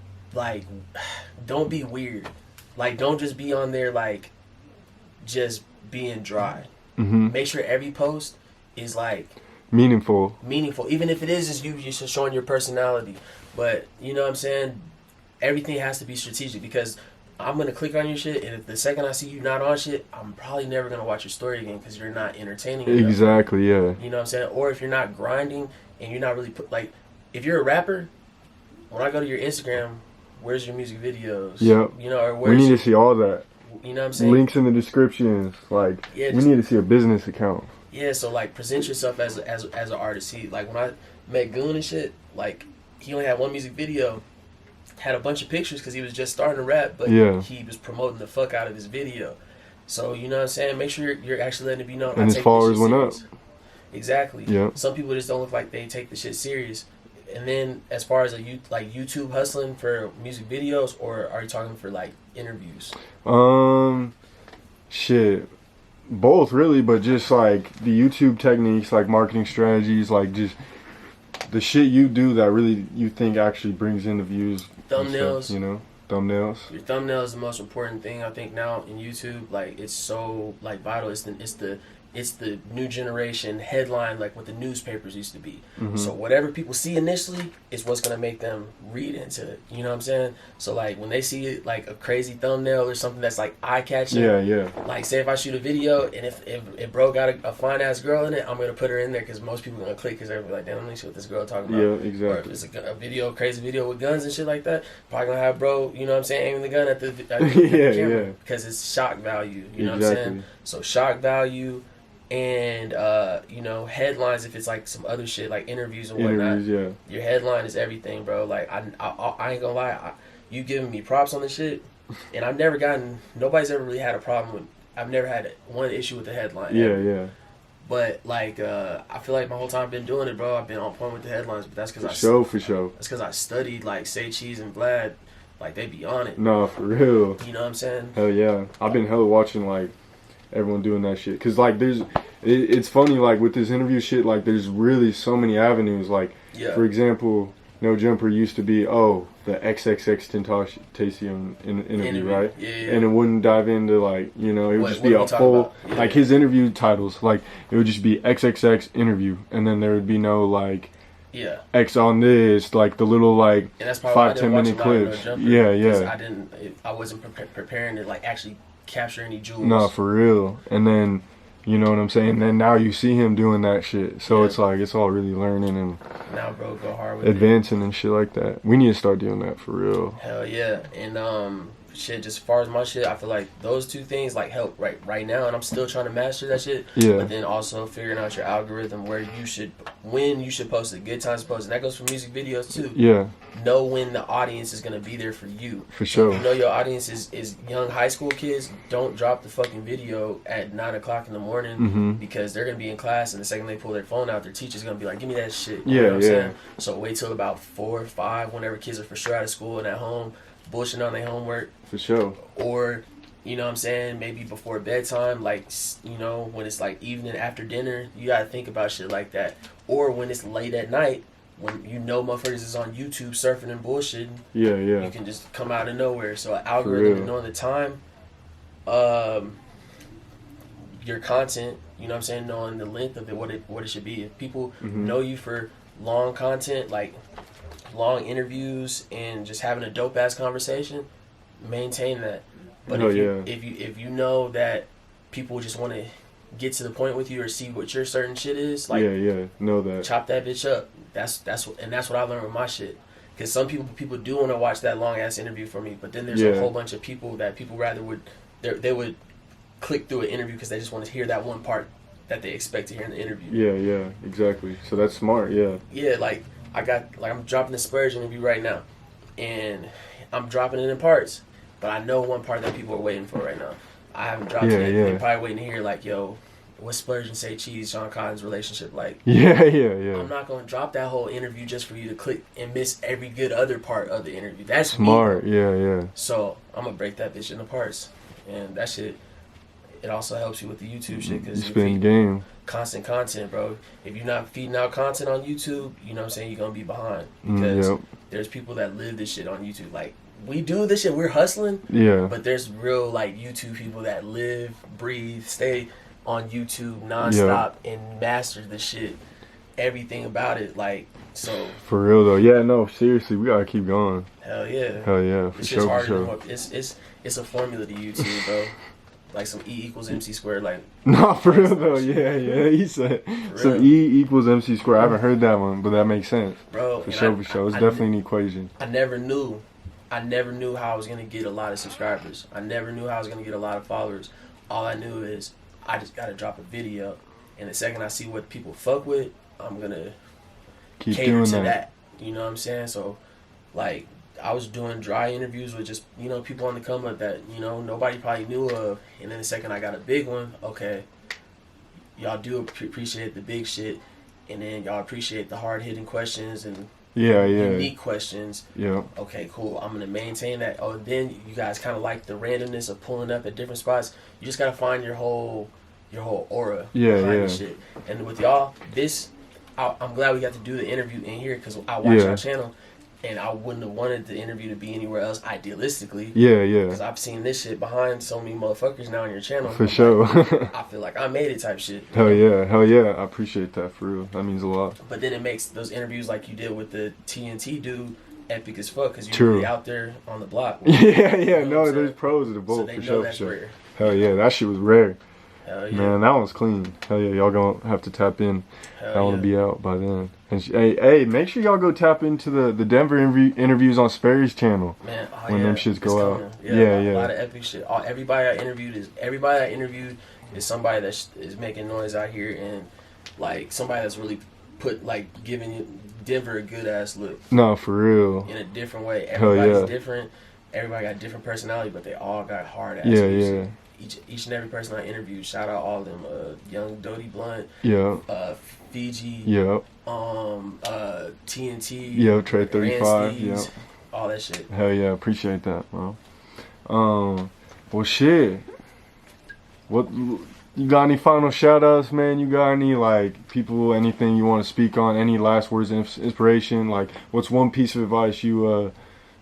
weird. Like, don't just be on there like just being dry.
Mm-hmm.
Make sure every post is like
meaningful,
even if it is just you just showing your personality. But you know what I'm saying, everything has to be strategic, because I'm gonna click on your shit, and if the second I see you not on shit, I'm probably never gonna watch your story again, because you're not entertaining enough.
Exactly. Yeah.
You know what I'm saying? Or if you're not grinding and you're not really if you're a rapper, when I go to your Instagram, where's your music videos?
Yep.
You know, or
we need to see all that.
You know what I'm saying?
Links in the descriptions. Like, we need to see a business account.
Yeah, so like, present yourself as an artist. See, like, when I met Goon and shit, like, he only had one music video, had a bunch of pictures because he was just starting to rap, but he was promoting the fuck out of his video. So you know what I'm saying. Make sure you're actually letting it be known.
And his followers went up.
Exactly.
Yeah.
Some people just don't look like they take the shit serious. And then as far as like YouTube hustling for music videos, or are you talking for like interviews?
Shit, both really, but just like the YouTube techniques, like marketing strategies, like just the shit you do that really you think actually brings in the views.
Thumbnails.
Stuff, you know, thumbnails.
Your thumbnail is the most important thing I think now in YouTube. Like it's so like vital. It's the new generation headline, like what the newspapers used to be.
Mm-hmm.
So whatever people see initially is what's gonna make them read into it. You know what I'm saying? So like when they see like a crazy thumbnail or something that's like eye catching.
Yeah.
Like say if I shoot a video and if it broke out a fine ass girl in it, I'm gonna put her in there because most people are gonna click because they're like, damn, let me see what this girl talking about.
Yeah, exactly.
Or if it's a video, crazy video with guns and shit like that, probably gonna have bro, you know what I'm saying, aiming the gun at the camera because it's shock value. You know what I'm saying? So shock value. And you know, headlines if it's like some other shit like interviews and whatnot. Your headline is everything, bro. Like I ain't gonna lie, you giving me props on this shit, and nobody's ever really had a problem with. I've never had one issue with the headline.
Yeah.
But like I feel like my whole time I've been doing it, bro. I've been on point with the headlines, but that's because
for sure.
That's because I studied like Say Cheese and Vlad, like they be on it.
No, for real.
You know what I'm saying?
Hell yeah, I've been hella watching like everyone doing that shit, cause like it's funny like with this interview shit, like there's really so many avenues. Like for example, No Jumper used to be the XXX interview, right?
Yeah.
And it wouldn't dive into like, you know, it would just be a full like his interview titles, like it would just be XXX interview, and then there would be no like X on this, like the little like 5-10 minute clips.
I wasn't preparing to like actually capture any jewels.
No, for real. And then, you know what I'm saying? Then now you see him doing that shit. So it's like, it's all really learning and
now, bro, go hard with
advancing and shit like that. We need to start doing that for real.
Hell yeah. And shit, just as far as my shit, I feel like those two things like help right now, and I'm still trying to master that shit.
Yeah.
But then also figuring out your algorithm, when you should post it, good times to post, and that goes for music videos too.
Yeah.
Know when the audience is gonna be there for you.
For sure.
If you know your audience is young high school kids, don't drop the fucking video at 9 o'clock in the morning because they're gonna be in class, and the second they pull their phone out, their teacher's gonna be like, "Give me that shit." You know what I'm saying? So wait till about 4 or 5, whenever kids are for sure out of school and at home, bullshitting on their homework.
For sure.
Or, you know what I'm saying, maybe before bedtime, like, you know, when it's like evening after dinner, you gotta think about shit like that. Or when it's late at night, when you know motherfuckers is on YouTube surfing and bullshitting. Yeah. You can just come out of nowhere. So an algorithm and knowing the time, your content, you know what I'm saying, knowing the length of it, what it should be. If people know you for long content, like long interviews and just having a dope ass conversation, maintain that. But if you know that people just want to get to the point with you or see what your certain shit is, like
know that,
chop that bitch up. That's what I learned with my shit. Because some people do want to watch that long ass interview from me, but then there's a whole bunch of people that people rather they would click through an interview because they just want to hear that one part that they expect to hear in the interview.
Yeah, exactly. So that's smart.
Yeah, like I'm dropping the Sperry interview right now, and I'm dropping it in parts, but I know one part that people are waiting for right now. I haven't dropped it yet. They're probably waiting to hear like, yo, what's Splurge and Say Cheese, Sean Collins' relationship like?
Yeah.
I'm not going to drop that whole interview just for you to click and miss every good other part of the interview. That's
smart.
Me.
Yeah.
So I'm going to break that bitch into parts. And that shit, it also helps you with the YouTube shit. Because
spin game.
Constant content, bro. If you're not feeding out content on YouTube, you know what I'm saying, you're going to be behind. Because there's people that live this shit on YouTube. Like, we do this shit, we're hustling. Yeah. But there's real, like, YouTube people that live, breathe, stay on YouTube nonstop and master the shit, everything about it, like, so. For
real though, yeah, no, seriously, we gotta keep going.
Hell yeah,
for sure.
It's a formula to YouTube, bro. Like some E equals MC squared, like.
No, for real though, yeah. He said some E equals MC squared. I haven't heard that one, but that makes sense, bro. For sure. It's definitely an equation.
I never knew how I was gonna get a lot of subscribers. I never knew how I was gonna get a lot of followers. All I knew is I just gotta drop a video, and the second I see what people fuck with, I'm gonna
keep
cater
doing
to that. You know what I'm saying? So, like, I was doing dry interviews with just, you know, people on the come up that, you know, nobody probably knew of. And then the second I got a big one, okay, y'all do appreciate the big shit. And then y'all appreciate the hard hitting questions and unique questions.
Yeah.
Okay, cool. I'm gonna maintain that. Oh, then you guys kind of like the randomness of pulling up at different spots. You just gotta find your whole aura behind the shit. And with y'all, I'm glad we got to do the interview in here because I watched our channel. And I wouldn't have wanted the interview to be anywhere else, idealistically.
Yeah.
Because I've seen this shit behind so many motherfuckers now on your channel.
For sure.
I feel like I made it type shit.
Hell yeah. I appreciate that, for real. That means a lot.
But then it makes those interviews like you did with the TNT dude epic as fuck because you're really out there on the block.
Yeah. No, there's pros to the both,
so they
for
know
sure.
that's rare.
Hell yeah, that shit was rare.
Hell yeah.
Man, that one's clean. Hell yeah, y'all gonna have to tap in.
Hell
I want to be out by then. And hey, make sure y'all go tap into the Denver interviews on Sperry's channel.
Man,
when them shits go out.
Yeah. A lot of epic shit. Everybody I interviewed is somebody that is making noise out here, and like somebody that's really giving Denver a good ass look.
No, for real.
In a different way. Everybody's different. Everybody got different personality, but they all got hard ass music. Each and every person I interviewed, shout out all of them. Young Dodie Blunt.
Yeah.
Fiji.
Yeah.
TNT.
Yeah, Trey 35. Yeah.
All that shit.
Hell yeah, appreciate that, bro. Well, shit. What you got? Any final shout outs, man? You got any people? Anything you want to speak on? Any last words of inspiration? What's one piece of advice you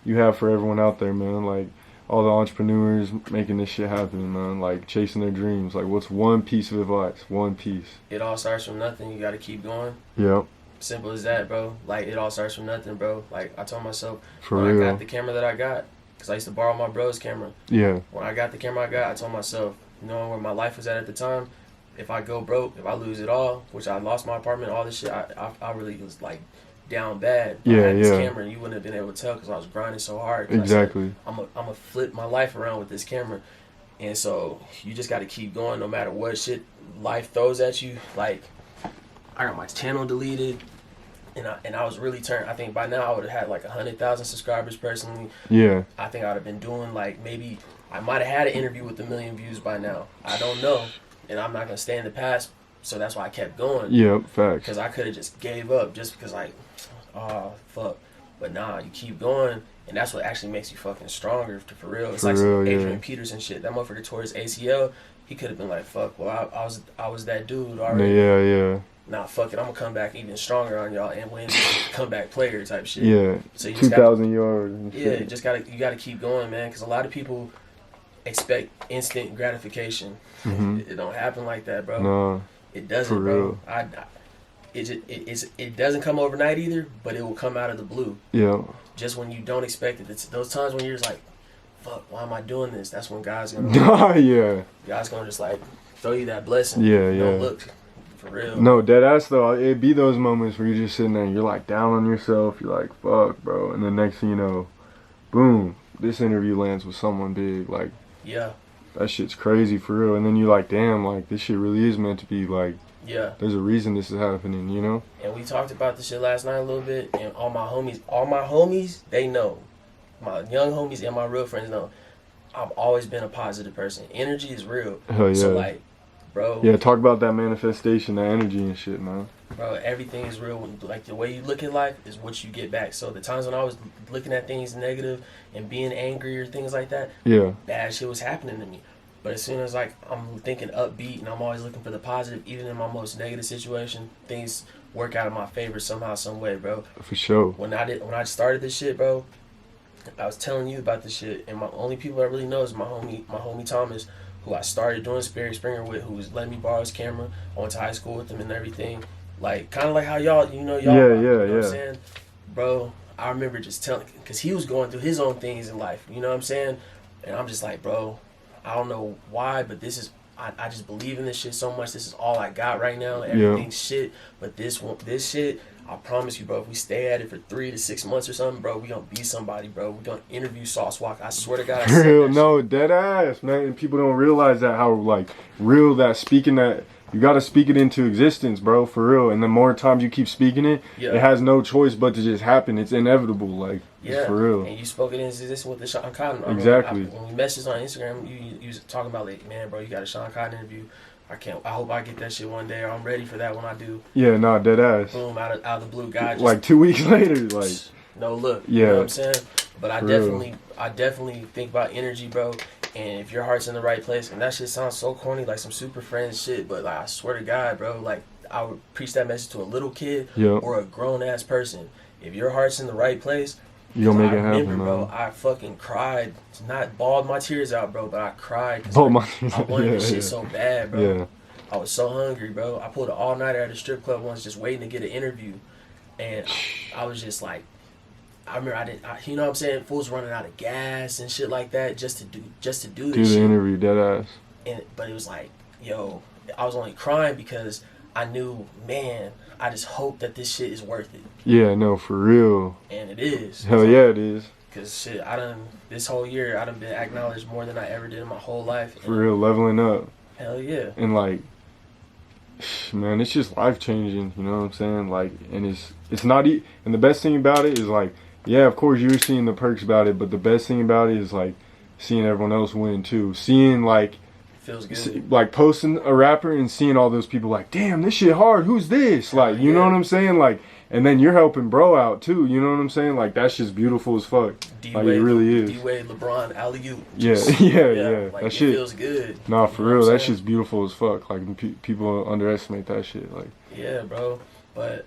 have for everyone out there, man? All the entrepreneurs making this shit happen, man. Chasing their dreams. What's one piece of advice? One piece.
It all starts from nothing. You got to keep going.
Yep.
Simple as that, bro. It all starts from nothing, bro. I told myself
for
when
real.
I got the camera that I got, because I used to borrow my bro's camera.
Yeah.
When I got the camera I got, I told myself, knowing where my life was at the time, if I go broke, if I lose it all, which I lost my apartment, all this shit, I really was down bad. I had this camera, and you wouldn't have been able to tell because I was grinding so hard.
Exactly.
I'm gonna flip my life around with this camera, and so you just got to keep going no matter what shit life throws at you. I got my channel deleted, and I was really turned. I think by now I would have had 100,000 subscribers personally.
Yeah.
I think I'd have been doing maybe I might have had an interview with 1 million views by now. I don't know, and I'm not gonna stay in the past. So that's why I kept going.
Yep, facts.
Because I could have just gave up just because oh, fuck. But nah, you keep going, and that's what actually makes you fucking stronger, for real. It's some Adrian Peterson shit. That motherfucker tore his ACL. He could have been fuck, well, I was that dude already.
Yeah.
Nah, fuck it, I'm going to come back even stronger on y'all and win comeback player type shit.
Yeah,
so you
2,000 yards and
shit. Yeah, you got to keep going, man, because a lot of people expect instant gratification.
Mm-hmm.
It don't happen like that, bro.
No.
It doesn't,
for
bro.
real.
It doesn't come overnight either, but it will come out of the blue.
Yeah.
Just when you don't expect it. It's those times when you're just fuck, why am I doing this? That's when God's gonna God's gonna just throw you that blessing. Don't look, for real.
No, dead ass though. It'd be those moments where you're just sitting there and you're down on yourself. You're fuck, bro. And the next thing you know, boom, this interview lands with someone big.
Yeah.
That shit's crazy, for real. And then you're damn, this shit really is meant to be
yeah.
There's a reason this is happening, you know?
And we talked about this shit last night a little bit, and all my homies, they know. My young homies and my real friends know. I've always been a positive person. Energy is real.
Hell yeah.
So bro.
Yeah, talk about that manifestation, that energy and shit, man.
Bro, everything is real. The way you look at life is what you get back. So the times when I was looking at things negative and being angry or things like that, bad shit was happening to me. But as soon as I'm thinking upbeat and I'm always looking for the positive, even in my most negative situation, things work out in my favor somehow, some way, bro.
For sure.
When I started this shit, bro, I was telling you about this shit, and my only people I really know is my homie Thomas, who I started doing Sperry Springer with, who was letting me borrow his camera. I went to high school with him and everything. Kind of how y'all, you know what I'm saying? Bro, I remember just telling, because he was going through his own things in life, you know what I'm saying? And I'm just bro, I don't know why, but this is, I just believe in this shit so much. This is all I got right now. Everything's shit. But this shit, I promise you, bro, if we stay at it for 3 to 6 months or something, bro, we gonna be somebody, bro. We gonna interview Sauce Walka. I swear to God.
Real, no, dead ass, man. And people don't realize that, how real that speaking that you got to speak it into existence, bro, for real. And the more times you keep speaking it,
Yeah.
it has no choice but to just happen. It's inevitable, like,
Yeah,
for real.
And you spoke it into existence with the Sean Cotton.
Exactly.
When we messaged on Instagram, you was talking about like, man, bro, you got a Sean Cotton interview. I hope I get that shit one day, or I'm ready for that when I do.
Yeah, nah, dead ass.
Boom, out of the blue, guy. Just,
Like 2 weeks later, like,
no look.
Yeah.
You know what I'm saying? But I
For
definitely think about energy, bro. And if your heart's in the right place, and that shit sounds so corny, like some super friends shit, but like I swear to God, bro, like I would preach that message to a little kid
Yeah.
or a grown ass person. If your heart's in the right place,
you gonna make
I
it happen,
remember, bro,
man.
I fucking cried, not bawled my tears out, bro, but I cried. 'Cause
Bawled my
I wanted
yeah,
this shit
yeah.
so bad, bro.
Yeah.
I was so hungry, bro. I pulled an all-nighter at a strip club once just waiting to get an interview. And I was just like, I remember you know what I'm saying? Fools running out of gas and shit like that just to do this
Do the
shit.
interview, dead ass.
But it was like, yo, I was only crying because I knew, man, I just hope that this shit is worth it.
Yeah, no, for real.
And it is.
Hell yeah, it is.
Because shit, this whole year, I done been acknowledged more than I ever did in my whole life.
For real, leveling up.
Hell yeah.
And like, man, it's just life changing, you know what I'm saying? Like, and it's not, and the best thing about it is like, yeah, of course you're seeing the perks about it, but the best thing about it is like seeing everyone else win too. Seeing like,
Feels good.
like posting a rapper and seeing all those people like, damn, this shit hard. Who's this? Like, you know what I'm saying? Like, and then you're helping bro out too. You know what I'm saying? Like, that's just beautiful as fuck. Like, it really is.
D-Wade, LeBron, alley-oop.
Yeah.
Like,
that
it
shit
feels good.
Nah, for
You know
real,
what I'm
that
saying?
shit's beautiful as fuck. Like, people underestimate that shit. Like,
Yeah, bro. But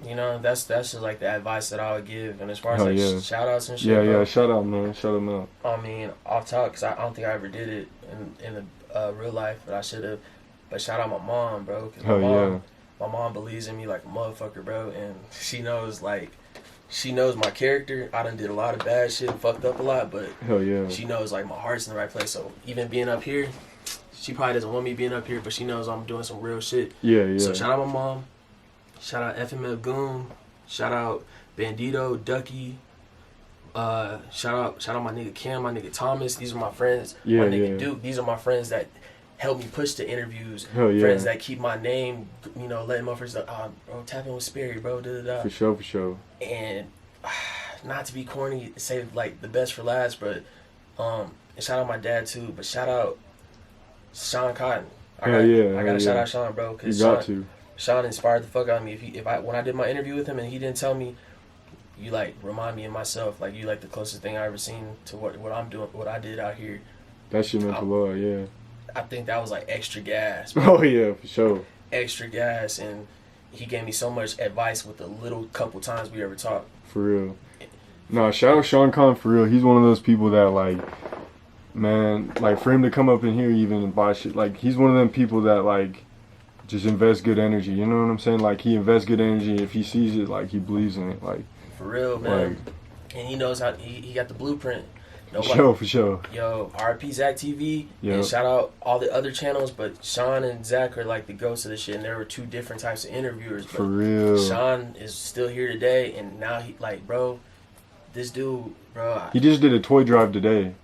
you know, that's just like the advice that I would give. And as far as
Hell
like
yeah.
shout outs and shit,
yeah,
bro,
shout out, man. Shout them out.
I mean, off top, because I don't think I ever did it in the real life, but I should have. But shout out my mom, bro. Cause
Hell yeah.
my mom believes in me like a motherfucker, bro. And she knows my character. I done did a lot of bad shit, fucked up a lot, but
Hell yeah.
she knows like my heart's in the right place. So even being up here, she probably doesn't want me being up here, but she knows I'm doing some real shit.
Yeah.
So shout out my mom. Shout out FMF Goon. Shout out Bandito, Ducky. Shout out my nigga Cam, my nigga Thomas. These are my friends.
Yeah,
my nigga
yeah.
Duke. These are my friends that help me push the interviews.
Hell yeah.
Friends that keep my name, you know, letting motherfuckers know, bro, tap in with Sperry, bro. Da, da, da.
For sure.
And not to be corny, save like the best for last, but and shout out my dad too. But shout out Sean Cotton. I gotta shout out Sean, bro,
You
because
got to.
Sean inspired the fuck out of me. When I did my interview with him and he didn't tell me, you like remind me of myself. Like you like the closest thing I ever seen to what I'm doing, what I did out here.
That shit meant a lot, yeah.
I think that was like extra gas. Bro.
Oh yeah, for sure.
Extra gas, and he gave me so much advice with the little couple times we ever talked.
For real. Nah, shout out Sean Khan for real. He's one of those people that like, man, like for him to come up in here even and buy shit, like he's one of them people that like just invest good energy. You know what I'm saying? Like he invests good energy. If he sees it, like he believes in it. Like
for real, man.
Like,
and he knows how he got the blueprint.
For sure.
Yo, RP Zach TV,
Yep.
and shout out all the other channels, but Sean and Zach are like the ghosts of the shit, and there were two different types of interviewers. But
For real.
Sean is still here today, and now he like, bro, this dude, bro.
He just did a toy drive today.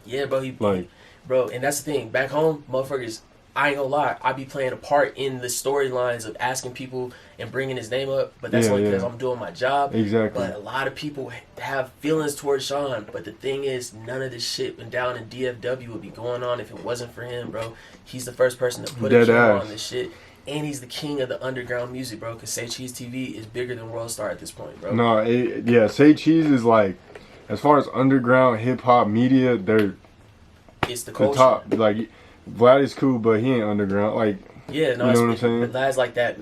Yeah, bro.
Like,
And that's the thing. Back home, motherfuckers, I ain't gonna lie, I be playing a part in the storylines of asking people and bringing his name up, but that's only because I'm doing my job.
Exactly.
But a lot of people have feelings towards Sean, but the thing is, none of this shit went down in DFW would be going on if it wasn't for him, bro. He's the first person to put a camera on this shit, and he's the king of the underground music, bro, because Say Cheese TV is bigger than World Star at this point, bro.
No, Say Cheese is like, as far as underground hip-hop media, they're
it's the culture.
top. Like, Vlad is cool, but he ain't underground. Like,
yeah, no,
you know what I'm saying?
Vlad's like that.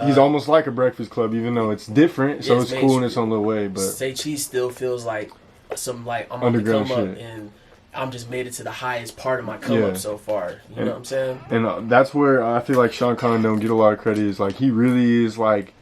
He's almost like a Breakfast Club, even though it's different, so
it's
it's cool in its own little way. But
Say Cheese still feels like some like I'm
underground
on the come
shit.
up, and I'm just made it to the highest part of my come up so far. You know what I'm saying?
And that's where I feel like Sean Conn don't get a lot of credit. Is like he really is like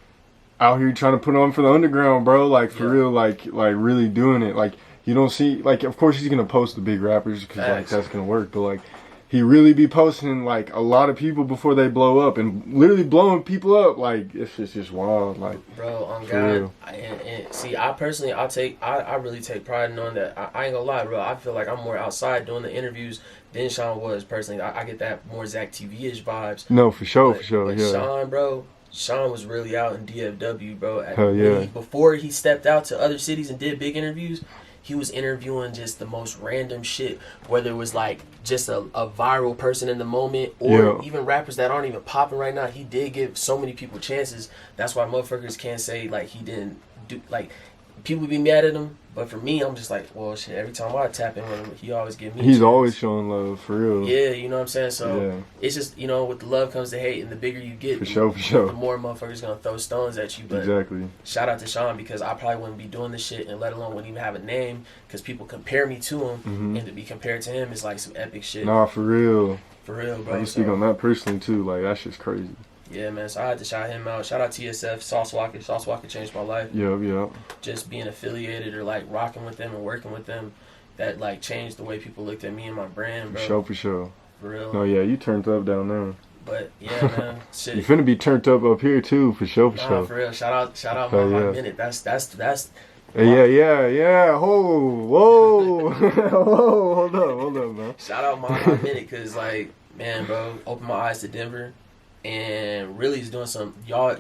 out here trying to put on for the underground, bro. Like for real, like really doing it. Like you don't see, like of course he's gonna post the big rappers because like that's gonna work, but like he really be posting like a lot of people before they blow up, and literally blowing people up. Like it's just wild. Like,
bro, on
for
God.
real.
And see, I personally, I really take pride in knowing that. I ain't gonna lie, bro. I feel like I'm more outside doing the interviews than Sean was personally. I get that more Zach TV-ish vibes.
No, for sure,
But
yeah.
Sean, bro, Sean was really out in DFW, bro.
Hell yeah.
Before he stepped out to other cities and did big interviews, he was interviewing just the most random shit, whether it was like just a viral person in the moment or even rappers that aren't even popping right now. He did give so many people chances. That's why motherfuckers can't say like he didn't do, like, people be mad at him. But for me, I'm just like, well, shit, every time I tap in with him, he always give me a
He's
chance.
always showing love, for real.
Yeah, you know what I'm saying? So
Yeah.
it's just, you know, with the love comes the hate, and the bigger you get,
For sure.
the more motherfuckers gonna throw stones at you. But
Exactly.
shout out to Sean, because I probably wouldn't be doing this shit, and let alone wouldn't even have a name, because people compare me to him, and to be compared to him is like some epic shit.
Nah, for real.
For real, bro.
I can speak on that personally too. Like that shit's crazy.
Yeah, man. So I had to shout him out. Shout out TSF, Sauce Walka. Sauce Walka changed my life.
Yep.
Just being affiliated or like rocking with them and working with them, that like changed the way people looked at me and my brand, bro.
For sure.
For real.
No, yeah, you turned up down there.
But yeah, man. Shit.
You finna be turned up here too, for sure.
Nah, for real. Shout out
Hell
my
yeah.
minute. That's
Hey, yeah. Whoa. Whoa, hold up, man.
shout out my minute, cause like, man, bro, opened my eyes to Denver, and really is doing some y'all.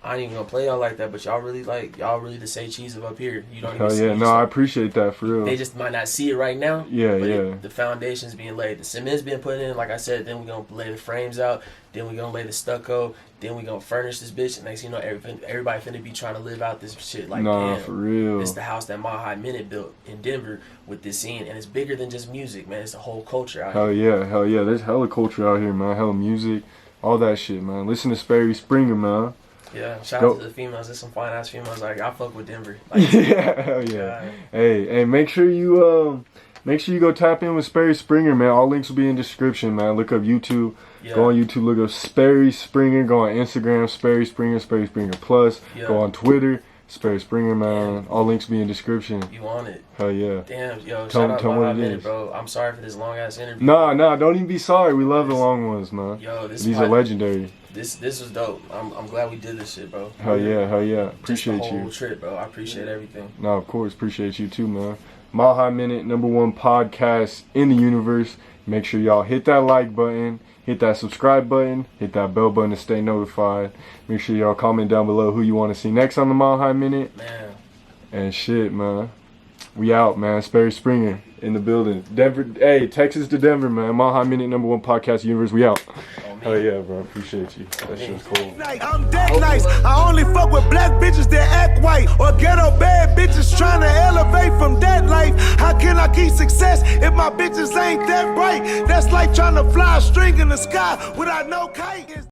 I ain't even gonna play y'all like that, but y'all really the say cheese of up here. You don't even
Hell
see
yeah,
it.
no, I appreciate that, for real.
They just might not see it right now.
Yeah,
but
yeah.
The foundation's being laid. The cement's being put in, like I said. Then we're going to lay the frames out. Then we're going to lay the stucco. Then we're going to furnish this bitch. And next thing you know, everybody finna be trying to live out this shit. Like,
Nah,
damn,
for real.
It's the house that Mile High Minute built in Denver with this scene. And it's bigger than just music, man. It's a whole culture out here.
Hell yeah. There's hella culture out here, man. Hella music, all that shit, man. Listen to Sperry Springer, man.
Yeah, shout out to the females. There's some fine ass females. Like, I fuck with Denver. Like,
Yeah, hell yeah. Hey, make sure you go tap in with Sperry Springer, man. All links will be in the description, man. Look up YouTube.
Yeah.
Go on YouTube, look up Sperry Springer. Go on Instagram, Sperry Springer Plus.
Yeah.
Go on Twitter, Sperry Springer, man. All links will be in the description.
You want it?
Hell yeah.
Damn, yo,
Tell
shout out
them
Mile High
what it
Minute,
is.
bro. I'm sorry for this long ass interview.
Nah, don't even be sorry. We love the long ones, man.
Yo,
These are legendary.
This was dope. I'm glad we did this shit, bro.
Hell yeah. Appreciate
Just the
you.
whole trip, bro. I appreciate everything.
No, of course, appreciate you too, man. Mile High Minute, #1 podcast in the universe. Make sure y'all hit that like button, hit that subscribe button, hit that bell button to stay notified. Make sure y'all comment down below who you want to see next on the Mile High Minute.
Man.
And shit, man. We out, man. Sperry Springer in the building. Denver, hey, Texas to Denver, man. Mile High Minute, #1 podcast universe. We out. Hell yeah, bro. Appreciate you. That shit's cool.
I'm dead nice. I only fuck with black bitches that act white, or ghetto bad bitches trying to elevate from that life. How can I keep success if my bitches ain't that bright? That's like trying to fly a string in the sky without no kite.